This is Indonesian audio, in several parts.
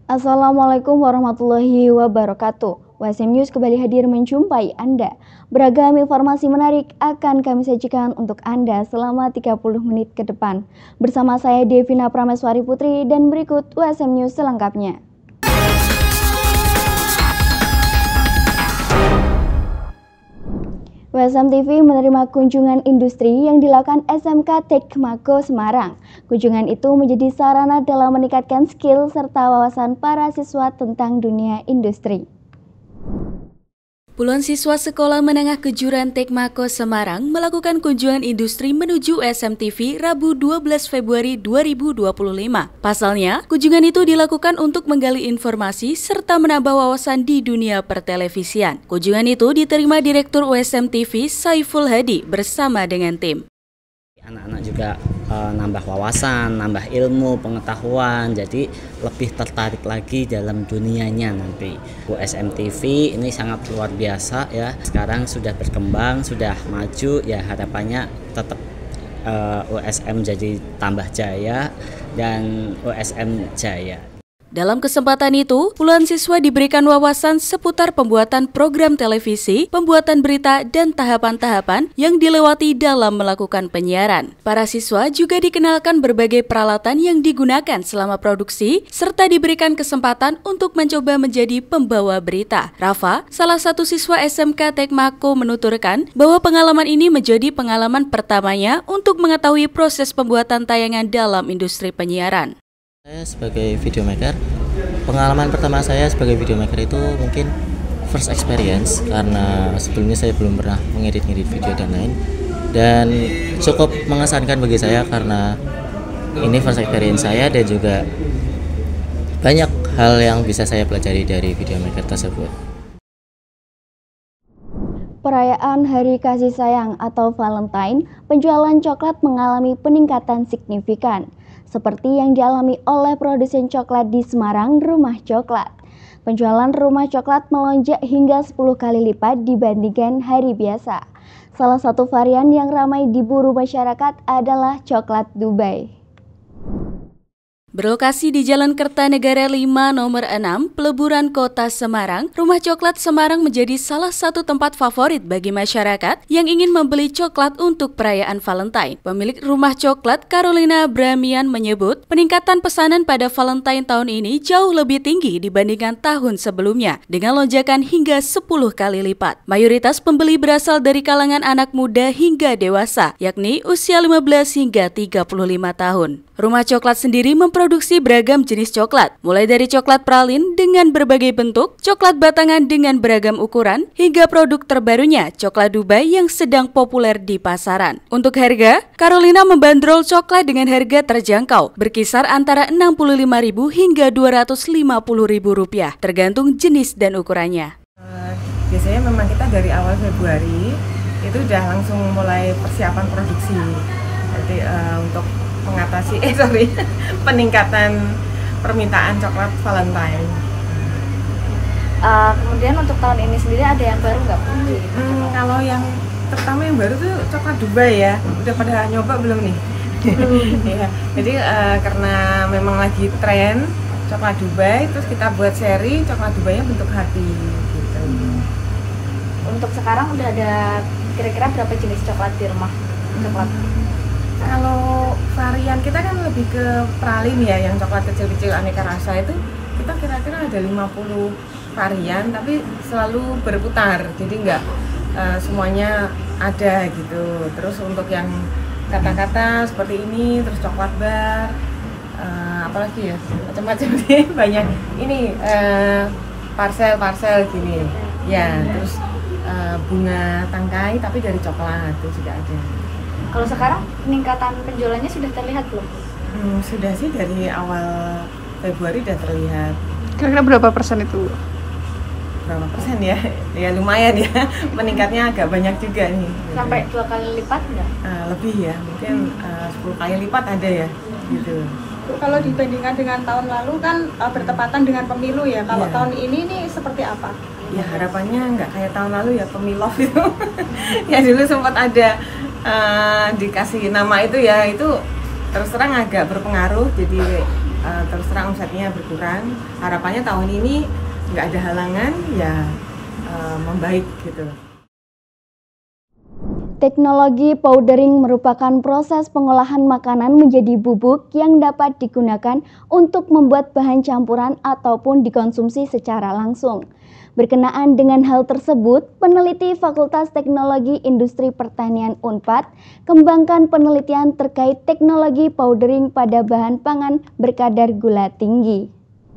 Assalamualaikum warahmatullahi wabarakatuh. WSM News kembali hadir menjumpai Anda. Beragam informasi menarik akan kami sajikan untuk Anda selama 30 menit ke depan. Bersama saya Devina Prameswari Putri dan berikut WSM News selengkapnya. WSM TV menerima kunjungan industri yang dilakukan SMK Tekmako Semarang. Kunjungan itu menjadi sarana dalam meningkatkan skill serta wawasan para siswa tentang dunia industri. Puluhan siswa Sekolah Menengah Kejuruan Tekmako Semarang melakukan kunjungan industri menuju WSM TV Rabu 12 Februari 2025. Pasalnya, kunjungan itu dilakukan untuk menggali informasi serta menambah wawasan di dunia pertelevisian. Kunjungan itu diterima Direktur WSM TV Saiful Hadi bersama dengan tim. Anak-anak juga nambah wawasan, nambah ilmu, pengetahuan, jadi lebih tertarik lagi dalam dunianya nanti. WSM TV ini sangat luar biasa ya, sekarang sudah berkembang, sudah maju ya, harapannya tetap WSM jadi tambah jaya dan WSM jaya. Dalam kesempatan itu, puluhan siswa diberikan wawasan seputar pembuatan program televisi, pembuatan berita, dan tahapan-tahapan yang dilewati dalam melakukan penyiaran. Para siswa juga dikenalkan berbagai peralatan yang digunakan selama produksi, serta diberikan kesempatan untuk mencoba menjadi pembawa berita. Rafa, salah satu siswa SMK Tekmako menuturkan bahwa pengalaman ini menjadi pengalaman pertamanya untuk mengetahui proses pembuatan tayangan dalam industri penyiaran. Saya sebagai videomaker, pengalaman pertama saya sebagai videomaker itu mungkin first experience karena sebelumnya saya belum pernah mengedit-ngedit video dan lain, dan cukup mengesankan bagi saya karena ini first experience saya dan juga banyak hal yang bisa saya pelajari dari videomaker tersebut. Perayaan Hari Kasih Sayang atau Valentine, penjualan coklat mengalami peningkatan signifikan. Seperti yang dialami oleh produsen coklat di Semarang, Rumah Coklat. Penjualan Rumah Coklat melonjak hingga 10 kali lipat dibandingkan hari biasa. Salah satu varian yang ramai diburu masyarakat adalah coklat Dubai. Berlokasi di Jalan Kertanegara 5 nomor 6, Peleburan Kota Semarang, Rumah Coklat Semarang menjadi salah satu tempat favorit bagi masyarakat yang ingin membeli coklat untuk perayaan Valentine. Pemilik Rumah Coklat, Carolina Bramian, menyebut peningkatan pesanan pada Valentine tahun ini jauh lebih tinggi dibandingkan tahun sebelumnya, dengan lonjakan hingga 10 kali lipat. Mayoritas pembeli berasal dari kalangan anak muda hingga dewasa, yakni usia 15 hingga 35 tahun. Rumah Coklat sendiri memproduksi beragam jenis coklat, mulai dari coklat pralin dengan berbagai bentuk, coklat batangan dengan beragam ukuran, hingga produk terbarunya, coklat Dubai yang sedang populer di pasaran. Untuk harga, Carolina membandrol coklat dengan harga terjangkau, berkisar antara Rp65.000 hingga Rp250.000, tergantung jenis dan ukurannya. Biasanya memang kita dari awal Februari itu udah langsung mulai persiapan produksi. Jadi untuk mengatasi peningkatan permintaan coklat Valentine. Kemudian untuk tahun ini sendiri ada yang baru nggak? Kalau yang terutama yang baru tuh coklat Dubai ya, udah pada nyoba belum nih? Ya, jadi karena memang lagi tren coklat Dubai, terus kita buat seri coklat Dubai yang bentuk hati. Gitu. Untuk sekarang udah ada kira-kira berapa jenis coklat di rumah coklat? Kalau varian kita kan lebih ke pralin ya, yang coklat kecil-kecil aneka rasa itu kita kira-kira ada 50 varian, tapi selalu berputar, jadi nggak semuanya ada gitu. Terus untuk yang kata-kata seperti ini, terus coklat bar, apalagi ya, macam-macam nih, banyak ini parsel gini ya, terus bunga tangkai tapi dari coklat itu juga ada. Kalau sekarang peningkatan penjualannya sudah terlihat belum? Sudah sih, dari awal Februari sudah terlihat. Kira-kira berapa persen itu? Berapa persen ya? Ya lumayan ya, meningkatnya agak banyak juga nih. Sampai 2 kali lipat enggak? Lebih ya, mungkin 10 kali lipat ada ya, gitu. Kalau dibandingkan dengan tahun lalu kan bertepatan dengan pemilu ya. Kalau tahun ini nih seperti apa? Ya harapannya nggak kayak tahun lalu ya, pemilu itu. Ya dulu sempat ada dikasih nama itu ya, itu terus terang agak berpengaruh, jadi terus terang omsetnya berkurang. Harapannya tahun ini nggak ada halangan, ya membaik gitu. Teknologi powdering merupakan proses pengolahan makanan menjadi bubuk yang dapat digunakan untuk membuat bahan campuran ataupun dikonsumsi secara langsung. Berkenaan dengan hal tersebut, peneliti Fakultas Teknologi Industri Pertanian Unpad kembangkan penelitian terkait teknologi powdering pada bahan pangan berkadar gula tinggi.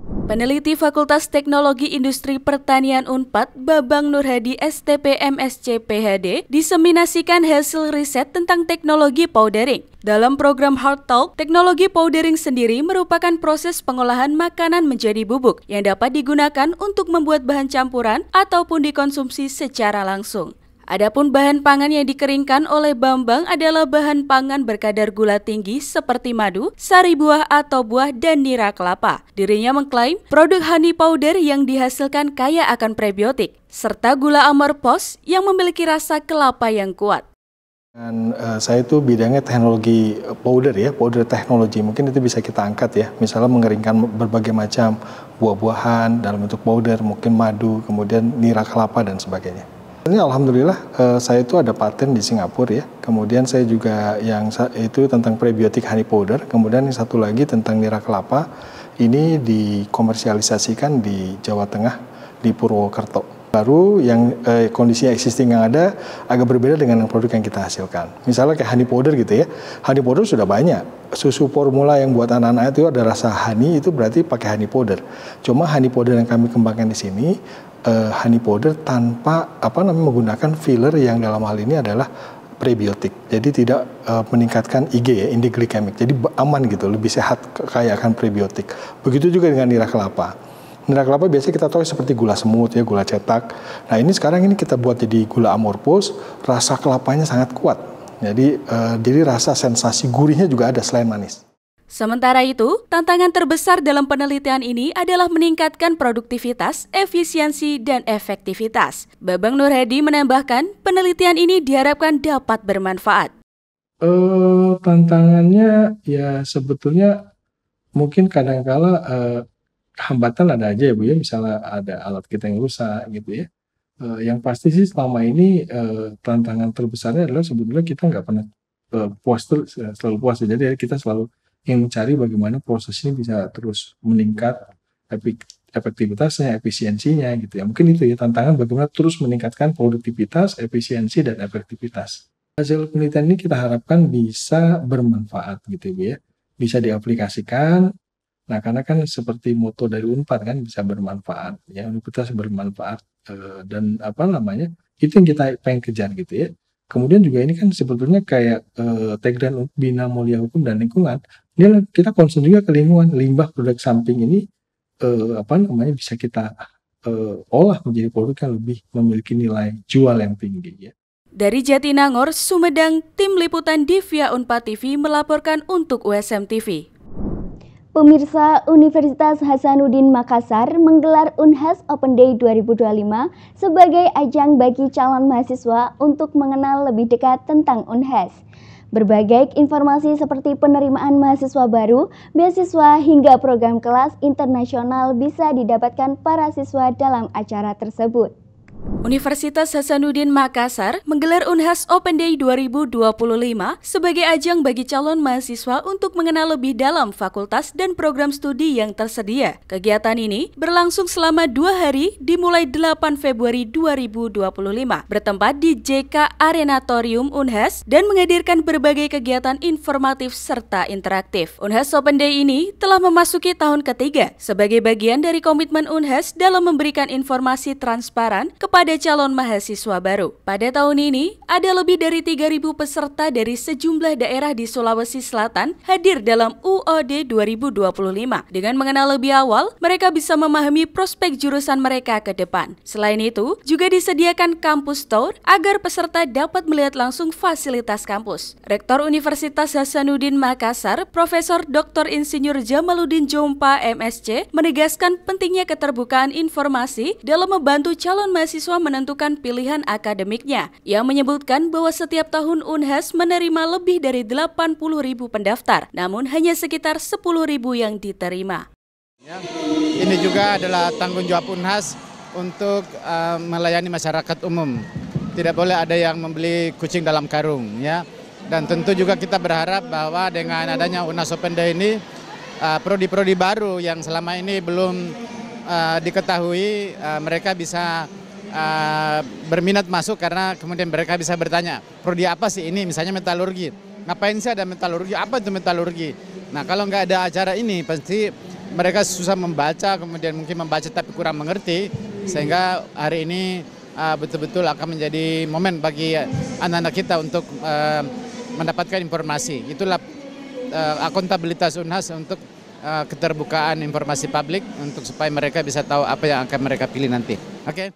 Peneliti Fakultas Teknologi Industri Pertanian Unpad, Babang Nurhadi STP MSc PhD, diseminasikan hasil riset tentang teknologi powdering. Dalam program Hard Talk, teknologi powdering sendiri merupakan proses pengolahan makanan menjadi bubuk yang dapat digunakan untuk membuat bahan campuran ataupun dikonsumsi secara langsung. Adapun bahan pangan yang dikeringkan oleh Bambang adalah bahan pangan berkadar gula tinggi seperti madu, sari buah atau buah, dan nira kelapa. Dirinya mengklaim produk honey powder yang dihasilkan kaya akan prebiotik, serta gula amorphous yang memiliki rasa kelapa yang kuat. Dan saya itu bidangnya teknologi powder ya, powder teknologi. Mungkin itu bisa kita angkat ya, misalnya mengeringkan berbagai macam buah-buahan dalam bentuk powder, mungkin madu, kemudian nira kelapa dan sebagainya. Ini alhamdulillah saya itu ada paten di Singapura ya. Kemudian saya juga yang itu tentang prebiotik honey powder. Kemudian yang satu lagi tentang nira kelapa. Ini dikomersialisasikan di Jawa Tengah di Purwokerto. Baru yang kondisi existing yang ada agak berbeda dengan produk yang kita hasilkan. Misalnya kayak honey powder gitu ya. Honey powder sudah banyak. Susu formula yang buat anak-anak itu ada rasa honey, itu berarti pakai honey powder. Cuma honey powder yang kami kembangkan di sini honey powder tanpa menggunakan filler yang dalam hal ini adalah prebiotik. Jadi tidak meningkatkan IG ya, indiglycemic. Jadi aman gitu, lebih sehat, kaya akan prebiotik. Begitu juga dengan nira kelapa. Nira kelapa biasanya kita tahu seperti gula semut ya, gula cetak. Nah ini sekarang ini kita buat jadi gula amorphous, rasa kelapanya sangat kuat. Jadi rasa sensasi gurihnya juga ada selain manis. Sementara itu, tantangan terbesar dalam penelitian ini adalah meningkatkan produktivitas, efisiensi, dan efektivitas. Babang Nurhadi menambahkan, penelitian ini diharapkan dapat bermanfaat. Tantangannya ya sebetulnya mungkin kadang-kala hambatan ada aja ya Bu ya, misalnya ada alat kita yang rusak gitu ya. Yang pasti sih selama ini tantangan terbesarnya adalah sebetulnya kita nggak pernah selalu puas. Jadi kita selalu ingin mencari bagaimana proses ini bisa terus meningkat efektivitasnya, efisiensinya gitu ya. Mungkin itu ya tantangan bagaimana terus meningkatkan produktivitas, efisiensi, dan efektivitas. Hasil penelitian ini kita harapkan bisa bermanfaat gitu ya, bisa diaplikasikan. Nah karena kan seperti moto dari Unpad kan bisa bermanfaat ya, universitas bermanfaat dan itu yang kita pengen kejar gitu ya. Kemudian juga ini kan sebetulnya kayak tagline Bina Mulia Hukum dan Lingkungan. Ini kita concern juga ke lingkungan, limbah produk samping ini bisa kita olah menjadi produk yang lebih memiliki nilai jual yang tinggi ya. Dari Jatinangor, Sumedang, Tim Liputan Divya Unpad TV melaporkan untuk USM TV. Pemirsa, Universitas Hasanuddin Makassar menggelar Unhas Open Day 2025 sebagai ajang bagi calon mahasiswa untuk mengenal lebih dekat tentang Unhas. Berbagai informasi seperti penerimaan mahasiswa baru, beasiswa hingga program kelas internasional bisa didapatkan para siswa dalam acara tersebut. Universitas Hasanuddin Makassar menggelar Unhas Open Day 2025 sebagai ajang bagi calon mahasiswa untuk mengenal lebih dalam fakultas dan program studi yang tersedia. Kegiatan ini berlangsung selama 2 hari dimulai 8 Februari 2025, bertempat di JK Arenatorium Unhas dan menghadirkan berbagai kegiatan informatif serta interaktif. Unhas Open Day ini telah memasuki tahun ketiga sebagai bagian dari komitmen Unhas dalam memberikan informasi transparan kepada calon mahasiswa baru. Pada tahun ini, ada lebih dari 3.000 peserta dari sejumlah daerah di Sulawesi Selatan hadir dalam UOD 2025. Dengan mengenal lebih awal, mereka bisa memahami prospek jurusan mereka ke depan. Selain itu, juga disediakan kampus tour agar peserta dapat melihat langsung fasilitas kampus. Rektor Universitas Hasanuddin Makassar, Profesor Dr. Insinyur Jamaluddin Jompa MSc, menegaskan pentingnya keterbukaan informasi dalam membantu calon mahasiswa mahasiswa menentukan pilihan akademiknya. Ia menyebutkan bahwa setiap tahun Unhas menerima lebih dari 80.000 pendaftar, namun hanya sekitar 10.000 yang diterima. Ya, ini juga adalah tanggung jawab Unhas untuk melayani masyarakat umum. Tidak boleh ada yang membeli kucing dalam karung, ya. Dan tentu juga kita berharap bahwa dengan adanya Unhas Open Day ini, prodi-prodi baru yang selama ini belum diketahui, mereka bisa berminat masuk karena kemudian mereka bisa bertanya, prodi apa sih ini? Misalnya metalurgi. Ngapain sih ada metalurgi? Apa itu metalurgi? Nah, kalau nggak ada acara ini, pasti mereka susah membaca, kemudian mungkin membaca tapi kurang mengerti, sehingga hari ini betul-betul akan menjadi momen bagi anak-anak kita untuk mendapatkan informasi. Itulah akuntabilitas Unhas untuk keterbukaan informasi publik untuk supaya mereka bisa tahu apa yang akan mereka pilih nanti. Oke.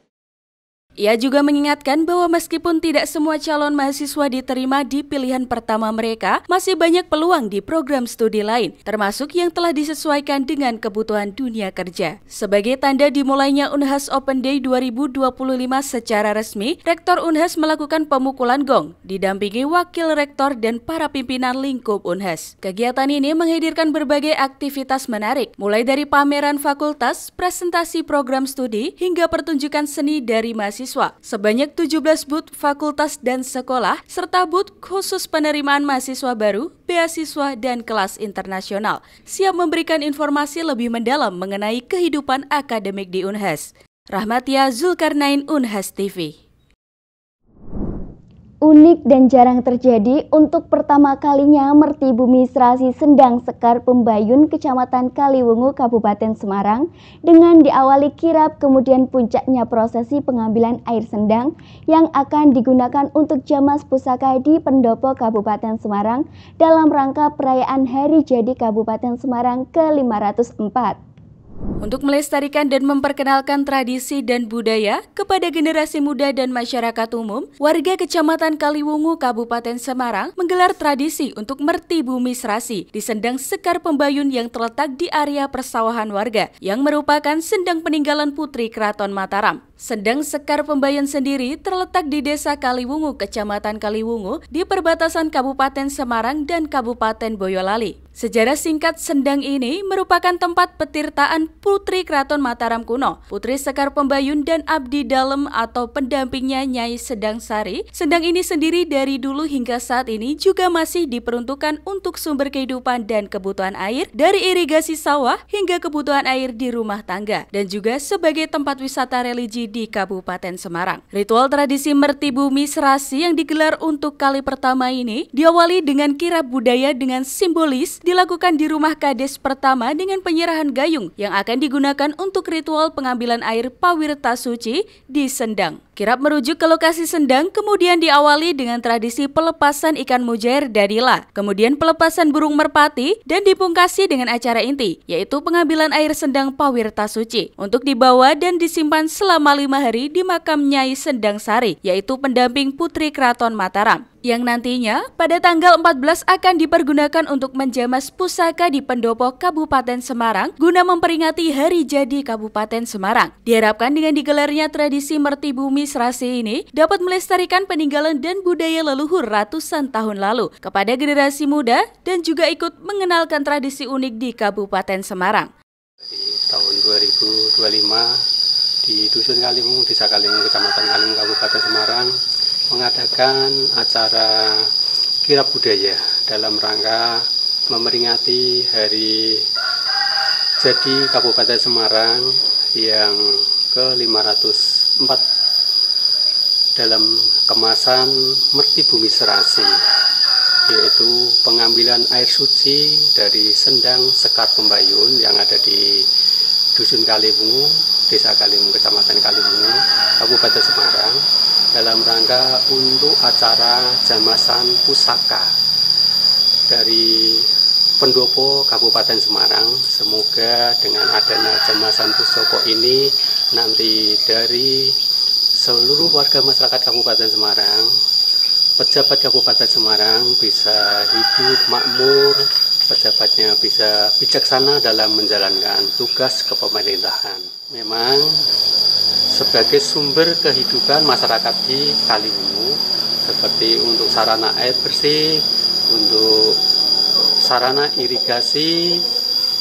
Ia juga mengingatkan bahwa meskipun tidak semua calon mahasiswa diterima di pilihan pertama mereka, masih banyak peluang di program studi lain, termasuk yang telah disesuaikan dengan kebutuhan dunia kerja. Sebagai tanda dimulainya Unhas Open Day 2025 secara resmi, Rektor Unhas melakukan pemukulan gong, didampingi Wakil Rektor dan para pimpinan lingkup Unhas. Kegiatan ini menghadirkan berbagai aktivitas menarik, mulai dari pameran fakultas, presentasi program studi, hingga pertunjukan seni dari mahasiswa. Sebanyak 17 booth fakultas dan sekolah, serta booth khusus penerimaan mahasiswa baru, beasiswa, dan kelas internasional, siap memberikan informasi lebih mendalam mengenai kehidupan akademik di Unhas. Rahmatia Zulkarnain, Unhas TV. Unik dan jarang terjadi, untuk pertama kalinya Mertibumi Serasi Sendang Sekar Pembayun Kecamatan Kaliwungu Kabupaten Semarang dengan diawali kirap kemudian puncaknya prosesi pengambilan air sendang yang akan digunakan untuk Jamas Pusaka di Pendopo Kabupaten Semarang dalam rangka perayaan Hari Jadi Kabupaten Semarang ke-504. Untuk melestarikan dan memperkenalkan tradisi dan budaya kepada generasi muda dan masyarakat umum, warga Kecamatan Kaliwungu, Kabupaten Semarang menggelar tradisi untuk Mertibumi Serasi di Sendang Sekar Pembayun yang terletak di area persawahan warga, yang merupakan sendang peninggalan Putri Keraton Mataram. Sendang Sekar Pembayun sendiri terletak di Desa Kaliwungu, Kecamatan Kaliwungu, di perbatasan Kabupaten Semarang dan Kabupaten Boyolali. Sejarah singkat sendang ini merupakan tempat petirtaan Putri Keraton Mataram kuno, Putri Sekar Pembayun dan abdi dalem atau pendampingnya Nyai Sedang Sari. Sendang ini sendiri dari dulu hingga saat ini juga masih diperuntukkan untuk sumber kehidupan dan kebutuhan air, dari irigasi sawah hingga kebutuhan air di rumah tangga, dan juga sebagai tempat wisata religi di Kabupaten Semarang. Ritual tradisi Mertibumi Serasi yang digelar untuk kali pertama ini diawali dengan kirap budaya dengan simbolis dilakukan di rumah kades pertama dengan penyerahan gayung yang akan digunakan untuk ritual pengambilan air pawirta suci di Sendang. Kirap merujuk ke lokasi Sendang kemudian diawali dengan tradisi pelepasan ikan mujair dadila, kemudian pelepasan burung merpati, dan dipungkasi dengan acara inti, yaitu pengambilan air Sendang pawirta suci untuk dibawa dan disimpan selama 5 hari di makam Nyai Sedang Sari, yaitu pendamping Putri Keraton Mataram, yang nantinya pada tanggal 14 akan dipergunakan untuk menjamas pusaka di Pendopo Kabupaten Semarang guna memperingati Hari Jadi Kabupaten Semarang. Diharapkan dengan digelarnya tradisi Mertibumi Serasi ini dapat melestarikan peninggalan dan budaya leluhur ratusan tahun lalu kepada generasi muda dan juga ikut mengenalkan tradisi unik di Kabupaten Semarang. Di tahun 2025 di Dusun Kaliwungu, Desa Kaliwungu, Kecamatan Kaliwungu, Kabupaten Semarang mengadakan acara kirap budaya dalam rangka memperingati Hari Jadi Kabupaten Semarang yang ke-504 dalam kemasan Mertibumi Serasi, yaitu pengambilan air suci dari Sendang Sekar Pembayun yang ada di Dusun Kaliwungu, Desa Kaliwungu, Kecamatan Kaliwungu, Kabupaten Semarang, dalam rangka untuk acara jamasan pusaka dari Pendopo Kabupaten Semarang. Semoga dengan adanya jamasan pusaka ini nanti dari seluruh warga masyarakat Kabupaten Semarang, pejabat Kabupaten Semarang bisa hidup makmur, pejabatnya bisa bijaksana dalam menjalankan tugas kepemerintahan. Memang sebagai sumber kehidupan masyarakat di Kaliwungu, seperti untuk sarana air bersih, untuk sarana irigasi,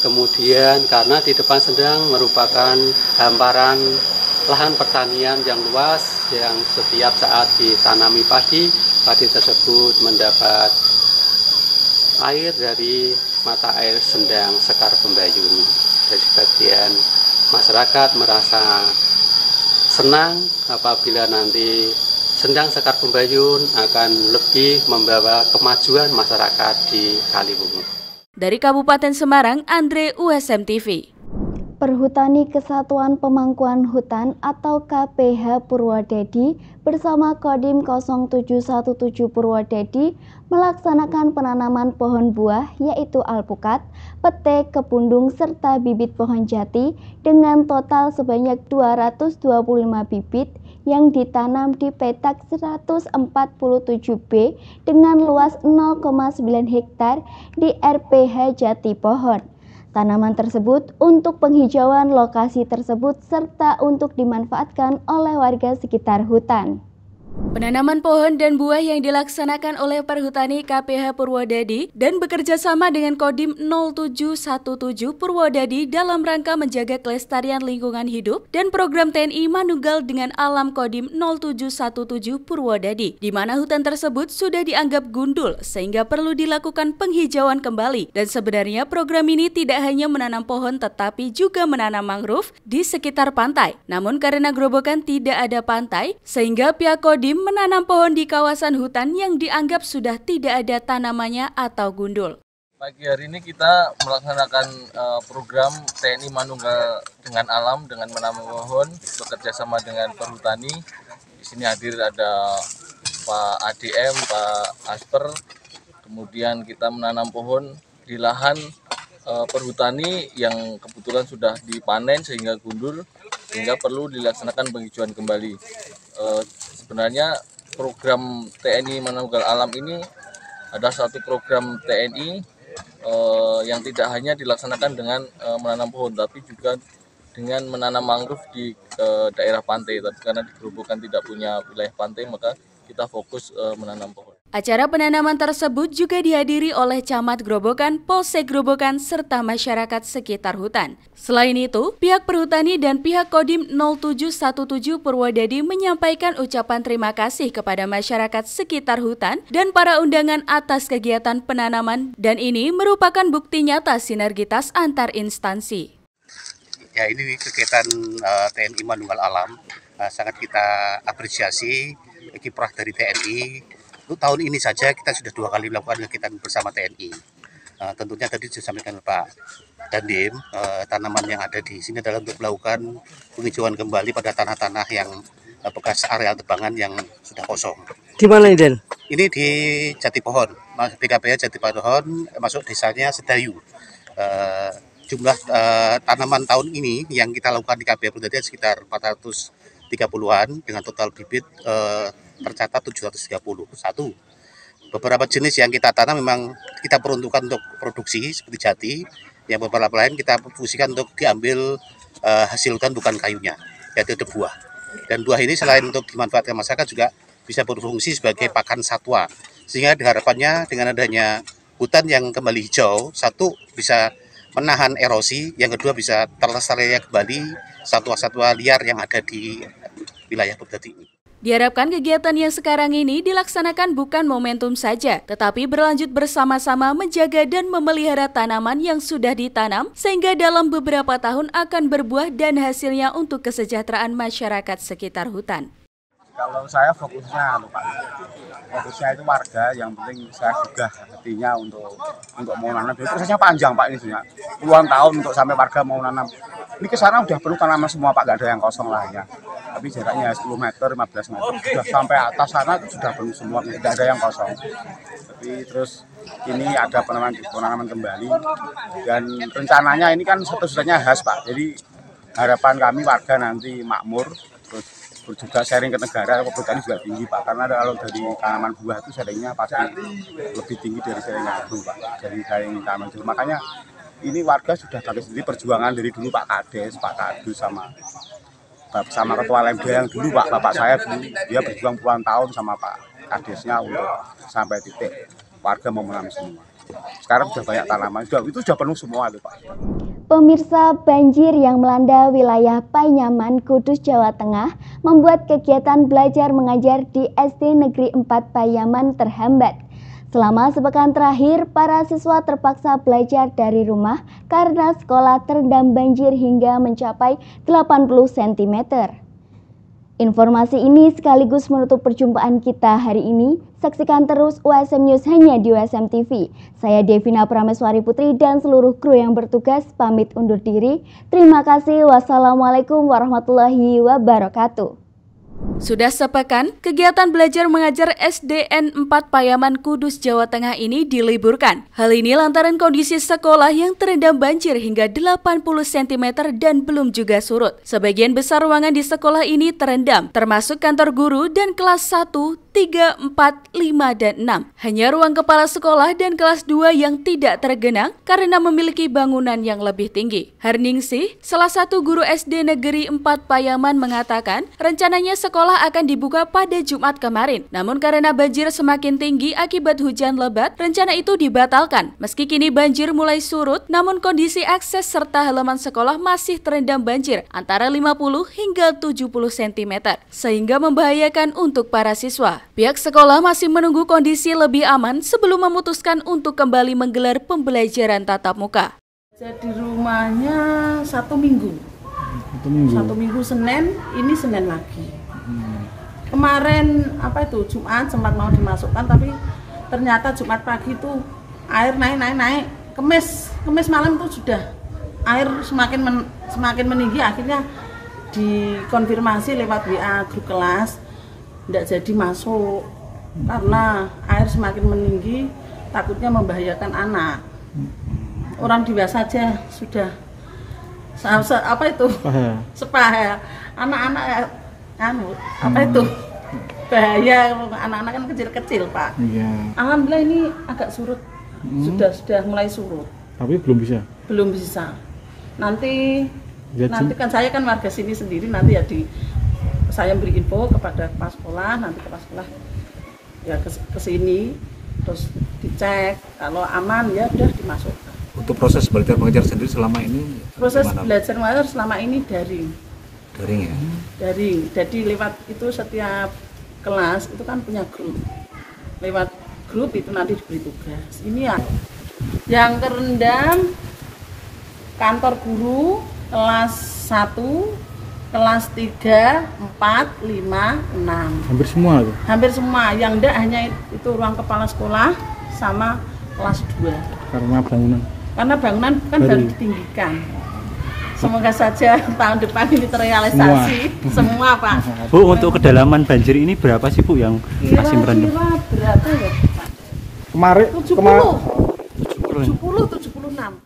kemudian karena di depan Sendang merupakan hamparan lahan pertanian yang luas yang setiap saat ditanami padi tersebut mendapat air dari mata air Sendang Sekar Pembayun. Dari sebagian masyarakat merasa senang apabila nanti Sendang Sekar Pembayun akan lebih membawa kemajuan masyarakat di Kaliwungu. Dari Kabupaten Semarang, Andre, USM TV. Perhutani Kesatuan Pemangkuan Hutan atau KPH Purwodadi bersama Kodim 0717 Purwodadi melaksanakan penanaman pohon buah yaitu alpukat, pete, kepundung, serta bibit pohon jati dengan total sebanyak 225 bibit yang ditanam di petak 147B dengan luas 0,9 hektar di RPH Jati Pohon. Tanaman tersebut untuk penghijauan lokasi tersebut serta untuk dimanfaatkan oleh warga sekitar hutan. Penanaman pohon dan buah yang dilaksanakan oleh Perhutani KPH Purwodadi dan bekerja sama dengan Kodim 0717 Purwodadi dalam rangka menjaga kelestarian lingkungan hidup dan program TNI Manunggal dengan Alam Kodim 0717 Purwodadi, di mana hutan tersebut sudah dianggap gundul sehingga perlu dilakukan penghijauan kembali. Dan sebenarnya program ini tidak hanya menanam pohon tetapi juga menanam mangrove di sekitar pantai. Namun karena Grobogan tidak ada pantai, sehingga pihak Kodim menanam pohon di kawasan hutan yang dianggap sudah tidak ada tanamannya atau gundul. Pagi hari ini kita melaksanakan program TNI Manunggal dengan Alam dengan menanam pohon bekerja sama dengan Perhutani. Di sini hadir ada Pak ADM, Pak Asper. Kemudian kita menanam pohon di lahan Perhutani yang kebetulan sudah dipanen sehingga gundul, sehingga perlu dilaksanakan penghijauan kembali. Sebenarnya program TNI Manunggal Alam ini adalah satu program TNI yang tidak hanya dilaksanakan dengan menanam pohon, tapi juga dengan menanam mangrove di daerah pantai. Tapi karena di Grobogan tidak punya wilayah pantai, maka kita fokus menanam pohon. Acara penanaman tersebut juga dihadiri oleh Camat Grobogan, Polsek Grobogan, serta masyarakat sekitar hutan. Selain itu, pihak Perhutani dan pihak Kodim 0717 Purwodadi menyampaikan ucapan terima kasih kepada masyarakat sekitar hutan dan para undangan atas kegiatan penanaman, dan ini merupakan bukti nyata sinergitas antar instansi. Ya, ini kegiatan TNI Manunggal Alam sangat kita apresiasi kiprah dari TNI. Untuk tahun ini saja kita sudah 2 kali melakukan kegiatan bersama TNI. Tentunya tadi disampaikan Pak Dandim, tanaman yang ada di sini adalah untuk melakukan penghijauan kembali pada tanah-tanah yang bekas areal tebangan yang sudah kosong. Di mana ini, Den? Ini di Jati Pohon, PKPH Jati Pohon, masuk desanya Sedayu. Jumlah tanaman tahun ini yang kita lakukan di KPH Purwodadi sekitar 430-an dengan total bibit tercatat 731. Beberapa jenis yang kita tanam memang kita peruntukkan untuk produksi seperti jati, yang beberapa lain kita fungsikan untuk diambil hasil hutan bukan kayunya, yaitu buah. Dan buah ini selain untuk dimanfaatkan masyarakat juga bisa berfungsi sebagai pakan satwa, sehingga harapannya dengan adanya hutan yang kembali hijau, satu bisa menahan erosi, yang kedua bisa terlestarikan kembali satwa-satwa liar yang ada di wilayah Purwodadi ini. Diharapkan kegiatan yang sekarang ini dilaksanakan bukan momentum saja, tetapi berlanjut bersama-sama menjaga dan memelihara tanaman yang sudah ditanam, sehingga dalam beberapa tahun akan berbuah dan hasilnya untuk kesejahteraan masyarakat sekitar hutan. Kalau saya fokusnya, Pak, fokusnya itu warga, yang penting saya juga hatinya untuk mau nanam. Jadi prosesnya panjang, Pak, ini sebenarnya puluhan tahun untuk sampai warga mau nanam. Ini ke sana udah penuh tanaman semua, Pak, nggak ada yang kosong lahannya. Tapi jaraknya 10 meter, 15 meter, sudah sampai atas sana sudah penuh semua, tidak ada yang kosong. Tapi terus ini ada penanaman kembali, dan rencananya ini kan satu-satunya khas, Pak. Jadi harapan kami warga nanti makmur, terus juga sharing ke negara, kebutuhan juga tinggi, Pak. Karena kalau dari tanaman buah itu sharingnya pasti lebih tinggi dari sharing jagung, Pak. Dari sharing tanaman jagung. Makanya ini warga sudah dari sendiri perjuangan dari dulu Pak Kades, Pak Kadus sama sama ketua LMD yang dulu Pak, bapak saya dulu dia berjuang puluhan tahun sama Pak Kadesnya untuk sampai titik warga mau menanam semua. Sekarang sudah banyak tanaman, itu sudah penuh semua itu Pak. Pemirsa, banjir yang melanda wilayah Payaman, Kudus, Jawa Tengah membuat kegiatan belajar mengajar di SD Negeri 4 Payaman terhambat. Selama sepekan terakhir, para siswa terpaksa belajar dari rumah karena sekolah terendam banjir hingga mencapai 80 cm. Informasi ini sekaligus menutup perjumpaan kita hari ini. Saksikan terus USM News hanya di USM TV. Saya Devina Prameswari Putri dan seluruh kru yang bertugas pamit undur diri. Terima kasih. Wassalamualaikum warahmatullahi wabarakatuh. Sudah sepekan, kegiatan belajar mengajar SDN 4 Payaman, Kudus, Jawa Tengah ini diliburkan. Hal ini lantaran kondisi sekolah yang terendam banjir hingga 80 cm dan belum juga surut. Sebagian besar ruangan di sekolah ini terendam, termasuk kantor guru dan kelas 1, 3, 4, 5, dan 6. Hanya ruang kepala sekolah dan kelas 2 yang tidak tergenang karena memiliki bangunan yang lebih tinggi. Harningsih, salah satu guru SD Negeri 4 Payaman mengatakan, rencananya sekolah akan dibuka pada Jumat kemarin. Namun karena banjir semakin tinggi akibat hujan lebat, rencana itu dibatalkan. Meski kini banjir mulai surut, namun kondisi akses serta halaman sekolah masih terendam banjir antara 50 hingga 70 cm, sehingga membahayakan untuk para siswa. Pihak sekolah masih menunggu kondisi lebih aman sebelum memutuskan untuk kembali menggelar pembelajaran tatap muka. Jadi rumahnya 1 minggu. 1 minggu Senin, ini Senin lagi. Kemarin Jumat sempat mau dimasukkan, tapi ternyata Jumat pagi itu air naik. Kemis malam itu sudah air semakin meninggi, akhirnya dikonfirmasi lewat WA grup kelas, tidak jadi masuk karena air semakin meninggi, takutnya membahayakan anak. Orang dewasa saja sudah sepaha. Anak-anak bahaya, anak-anak kan kecil-kecil Pak. Iya. Alhamdulillah ini agak surut, sudah mulai surut. Tapi belum bisa. Nanti kan saya kan warga sini sendiri, nanti ya saya beri info kepada kepala sekolah, nanti kepala sekolah ya ke sini terus dicek, kalau aman ya udah dimasukkan. Untuk proses belajar mengajar sendiri selama ini belajar mengajar selama ini daring ya? Daring, jadi lewat itu setiap kelas itu kan punya grup, lewat grup itu nanti diberi tugas. Ini ya yang terendam kantor guru kelas 1, kelas 3, 4, 5, 6. Hampir semua tuh? Hampir semua, yang enggak hanya itu ruang kepala sekolah sama kelas 2. Karena bangunan kan baru ditinggikan. Semoga saja tahun depan ini terrealisasi semua Pak. Bu, untuk kedalaman banjir ini berapa sih Bu yang masih merendam? Kira-kira berapa ya Pak? Kemarin 76.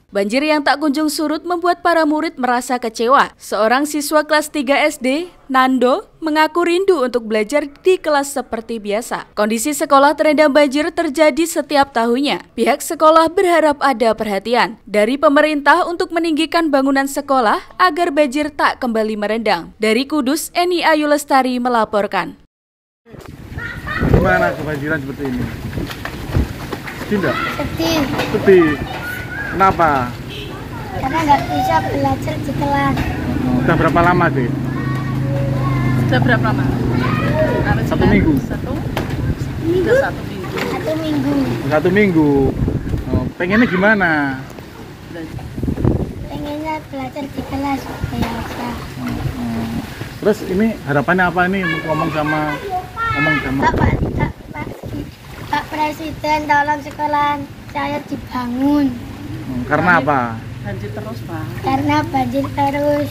Banjir yang tak kunjung surut membuat para murid merasa kecewa. Seorang siswa kelas 3 SD, Nando, mengaku rindu untuk belajar di kelas seperti biasa. Kondisi sekolah terendam banjir terjadi setiap tahunnya. Pihak sekolah berharap ada perhatian dari pemerintah untuk meninggikan bangunan sekolah agar banjir tak kembali merendam. Dari Kudus, Eni Ayu Lestari melaporkan. Gimana kebanjiran seperti ini? Sedih enggak? Sedih. Kenapa? Karena nggak bisa belajar di kelas. Sudah berapa lama sih? Sudah berapa lama? 1 minggu. Sudah 1 minggu. 1 minggu. 1 minggu. Pengennya gimana? Pengennya belajar di kelas biasa. Terus ini harapannya apa nih ngomong sama Pak Presiden, tolong sekolah saya dibangun. Karena apa? Banjir terus Pak. Karena banjir terus.